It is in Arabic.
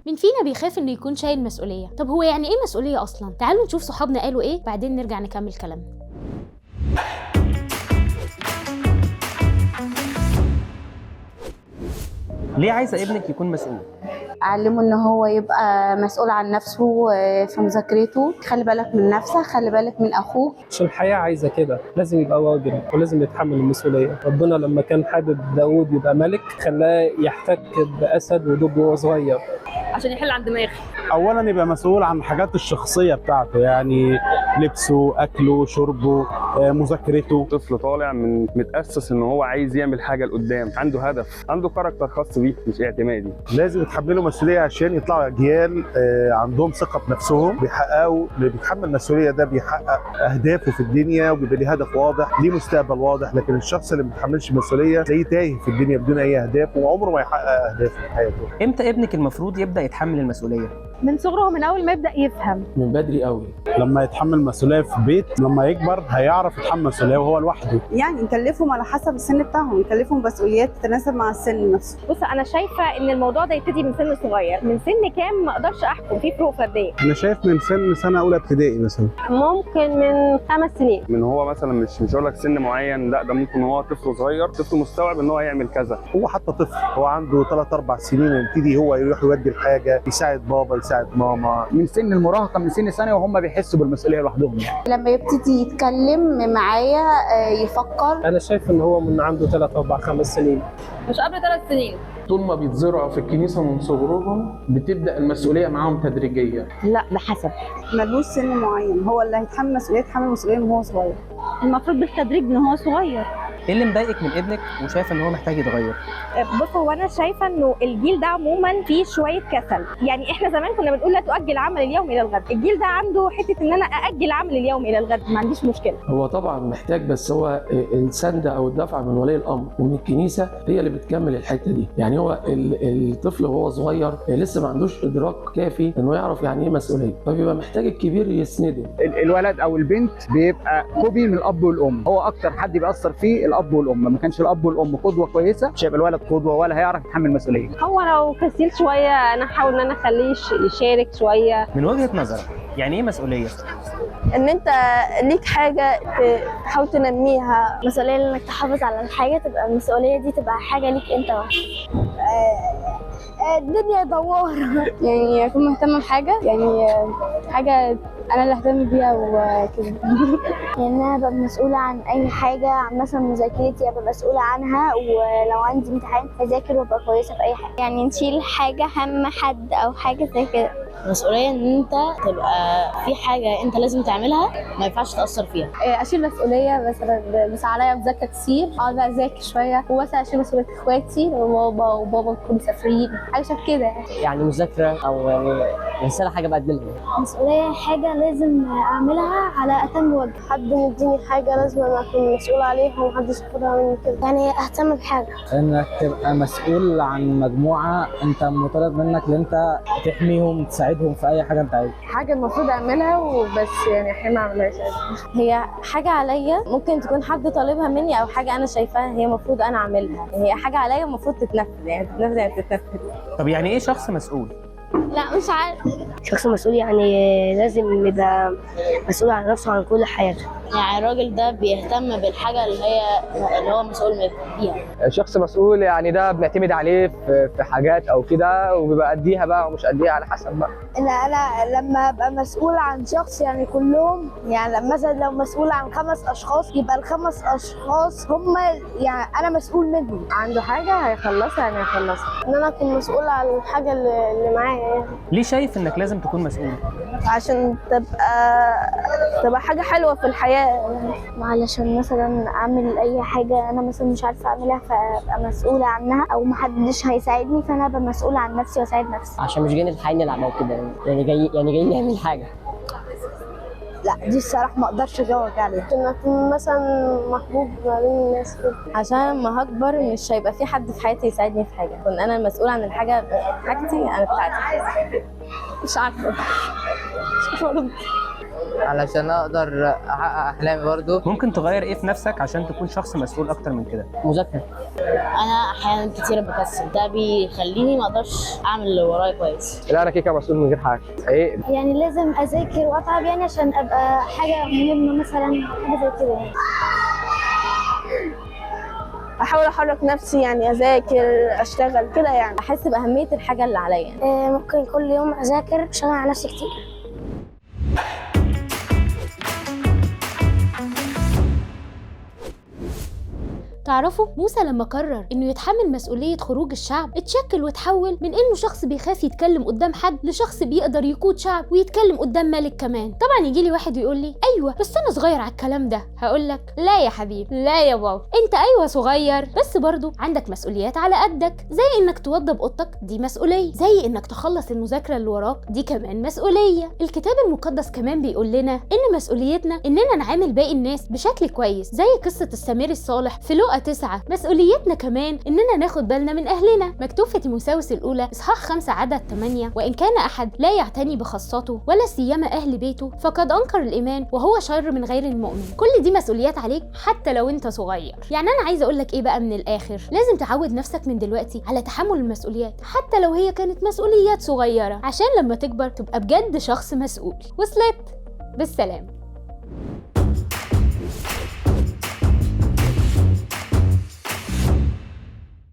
مين فينا بيخاف انه يكون شايل مسؤولية؟ طب هو يعني ايه مسؤولية اصلا؟ تعالوا نشوف صحابنا قالوا ايه بعدين نرجع نكمل كلامنا. ليه عايزه ابنك يكون مسؤول؟ أعلمه إن هو يبقى مسؤول عن نفسه في مذاكرته، خلي بالك من نفسك، خلي بالك من أخوك. عشان الحياة عايزة كده، لازم يبقى راجل ولازم يتحمل المسؤولية. ربنا لما كان حابب داود يبقى ملك خلاه يحتك بأسد ودب وهو صغير عشان يحل عن دماغه. اولا يبقى مسؤول عن حاجات الشخصيه بتاعته، يعني لبسه، اكله، شربه، مذاكرته. طفل طالع من متاسس ان هو عايز يعمل حاجه لقدام، عنده هدف، عنده كاركتر خاص بيه مش اعتمادي. لازم يتحملوا مسؤوليه عشان يطلعوا اجيال عندهم ثقه بنفسهم، بيحققوا اللي بيتحمل المسؤوليه ده بيحقق اهدافه في الدنيا وبيبقى ليه هدف واضح، ليه مستقبل واضح. لكن الشخص اللي ما بيتحملش مسؤوليه تلاقيه تايه في الدنيا بدون اي اهداف وعمره ما يحقق اهدافه في حياته. امتى ابنك المفروض يبدا يتحمل المسؤوليه؟ من صغره، من اول ما يبدا يفهم. من بدري قوي. لما يتحمل مسؤوليه في بيت، لما يكبر هيعرف يتحمل مسؤوليه وهو لوحده. يعني نكلفهم على حسب السن بتاعهم، نكلفهم مسؤوليات تتناسب مع السن نفسه. بص، انا شايفه ان الموضوع ده يبتدي من سن صغير. من سن كام ما اقدرش احكم، في فروق فرديه. انا شايف من سنه اولى ابتدائي مثلا. ممكن من 5 سنين. من هو مثلا مش هقول لك سن معين، لا ده ممكن هو طفل صغير، طفل مستوعب ان هو يعمل كذا. هو حتى طفل هو عنده 3-4 سنين يبتدي هو يروح يودي الحاجه، يساعد بابا، يساعد ماما. من سن المراهقه، من سن ثانوي وهم بيحسوا بالمسؤوليه لوحدهم. يعني لما يبتدي يتكلم معايا يفكر. أنا شايف إن هو من عنده 3 4 5 سنين. مش قبل 3 سنين. طول ما بيتزرعوا في الكنيسه من صغرهم بتبدا المسؤوليه معاهم تدريجيا. لا، ده حسب. ملوش سن معين، هو اللي هيتحمل مسؤوليه يتحمل مسؤوليه من هو صغير. المفروض بالتدريج من هو صغير. ايه اللي مضايقك من ابنك وشايفه ان هو محتاج يتغير؟ بص، هو انا شايفه انه الجيل ده عموما فيه شويه كسل. يعني احنا زمان كنا بنقول لا تؤجل عمل اليوم الى الغد. الجيل ده عنده حته ان انا ااجل عمل اليوم الى الغد، ما عنديش مشكله. هو طبعا محتاج، بس هو السند او الدفع من ولي الامر ومن الكنيسه هي اللي بتكمل الحته دي. يعني هو الطفل وهو صغير لسه ما عندوش ادراك كافي انه يعرف يعني ايه مسؤوليه، فبيبقى محتاج الكبير يسنده. الولد او البنت بيبقى كوبي من الاب والام، هو اكتر حد بيأثر فيه الاب والام. ما كانش الاب والام قدوه كويسه مش هيبقى الولد قدوه ولا هيعرف يتحمل مسؤوليه. هو لو كسيل شويه انا احاول ان انا اخليه يشارك شويه. من وجهه نظرك يعني ايه مسؤوليه؟ ان انت ليك حاجه تحاول تنميها. مسؤوليه انك تحافظ على الحاجه، تبقى المسؤوليه دي تبقى حاجه ليك انت. الدنيا دوار. يعني اكون مهتمه بحاجه، يعني حاجه انا اللي اهتم بيها وكده. يعني انا ابقى مسؤوله عن اي حاجه، عن مثلا مذاكرتي ابقى مسؤوله عنها، ولو عندي امتحان اذاكر وابقى كويسه في اي حاجه. يعني نشيل حاجه هم حد او حاجه زي كده. مسؤوليه ان انت تبقى في حاجه انت لازم تعملها ما ينفعش تاثر فيها. اشيل مسؤوليه مثلا عليا مذاكره كتير، اقعد اذاكر شويه، ومثلا اشيل مسؤوليه اخواتي وبابا يكونوا مسافرين، حاجه شبه كده. يعني مذاكره او يعني رساله حاجه بقدمها. مسؤوليه حاجه لازم اعملها على اتم وجه. حد مديني حاجه لازم انا اكون مسؤول عليها ومحدش ياخدها مني كده. يعني اهتم بحاجه. انك تبقى مسؤول عن مجموعه انت مطالب منك ان انت تحميهم، تساعدهم في اي حاجه انت عايزها. حاجه المفروض اعملها وبس، يعني احيانا ما اعملهاش. هي حاجه عليا ممكن تكون حد طالبها مني، او حاجه انا شايفاها هي المفروض انا اعملها. هي حاجه عليا المفروض تتنفذ، يعني تتنفذ. طب يعني ايه شخص مسؤول؟ لا مش عارف. شخص مسؤول يعني لازم يبقى مسؤول عن نفسه عن كل حياته. يعني الراجل ده بيهتم بالحاجه اللي هو مسؤول فيها. شخص مسؤول يعني ده بنعتمد عليه في حاجات او كده، وبيبقى قديها بقى ومش قديها على حسب بقى. انا لما ابقى مسؤول عن شخص يعني كلهم، يعني مثلا لو مسؤول عن 5 اشخاص يبقى ال5 اشخاص هم يعني انا مسؤول منهم. عنده حاجه هيخلصها يعني هيخلصها. ان انا اكون مسؤول عن الحاجه اللي معايا. ليه شايف انك لازم تكون مسؤول؟ عشان تبقى حاجه حلوه في الحياه. علشان مثلا اعمل اي حاجه انا مثلا مش عارفه اعملها فابقى مسؤوله عنها، او محدش هيساعدني فانا ابقى مسؤوله عن نفسي واساعد نفسي. عشان مش جايين الحي نلعب او كده، يعني جايين نعمل حاجه. لا دي الصراحه ما اقدرش اجاوب عليها. عشان اكون مثلا محبوب ما بين الناس كده. عشان لما هكبر مش هيبقى في حد في حياتي يساعدني في حاجه، اكون انا المسؤول عن الحاجه، حاجتي انا بتاعتي. مش عارفه. مش عارفه ارد. علشان اقدر احقق احلامي برضو. ممكن تغير ايه في نفسك عشان تكون شخص مسؤول اكتر من كده؟ مذاكرة. انا احيانا كتير بكسل، ده بيخليني ما اقدرش اعمل اللي ورايا كويس. لا انا كده مسؤول من غير حاجه. ايه يعني لازم اذاكر واتعب يعني عشان ابقى حاجه مهمه، مثلا حاجه زي كده يعني. احاول احرك نفسي، يعني اذاكر اشتغل كده، يعني احس باهميه الحاجه اللي عليا. ممكن كل يوم اذاكر، اشتغل على نفسي كتير. تعرفوا موسى لما قرر انه يتحمل مسؤولية خروج الشعب اتشكل وتحول من انه شخص بيخاف يتكلم قدام حد لشخص بيقدر يقود شعب ويتكلم قدام ملك كمان. طبعا يجي لي واحد ويقول لي ايوه بس انا صغير على الكلام ده، هقول لك لا يا حبيبي، لا يا بابا، انت ايوه صغير بس برضو عندك مسؤوليات على قدك، زي انك توضب اوضتك دي مسؤولية، زي انك تخلص المذاكرة اللي وراك دي كمان مسؤولية. الكتاب المقدس كمان بيقول لنا ان مسؤوليتنا اننا نعامل باقي الناس بشكل كويس، زي قصة السامري الصالح في لوقا 9. مسؤوليتنا كمان اننا ناخد بالنا من اهلنا، مكتوب في تيموثاوس الاولى اصحاح 5 عدد 8: وان كان احد لا يعتني بخاصته ولا سيما اهل بيته فقد انكر الايمان وهو شر من غير المؤمن. كل دي مسؤوليات عليك حتى لو انت صغير. يعني انا عايزه اقول لك ايه بقى من الاخر، لازم تعود نفسك من دلوقتي على تحمل المسؤوليات حتى لو هي كانت مسؤوليات صغيره، عشان لما تكبر تبقى بجد شخص مسؤول. وصلت؟ بالسلامه.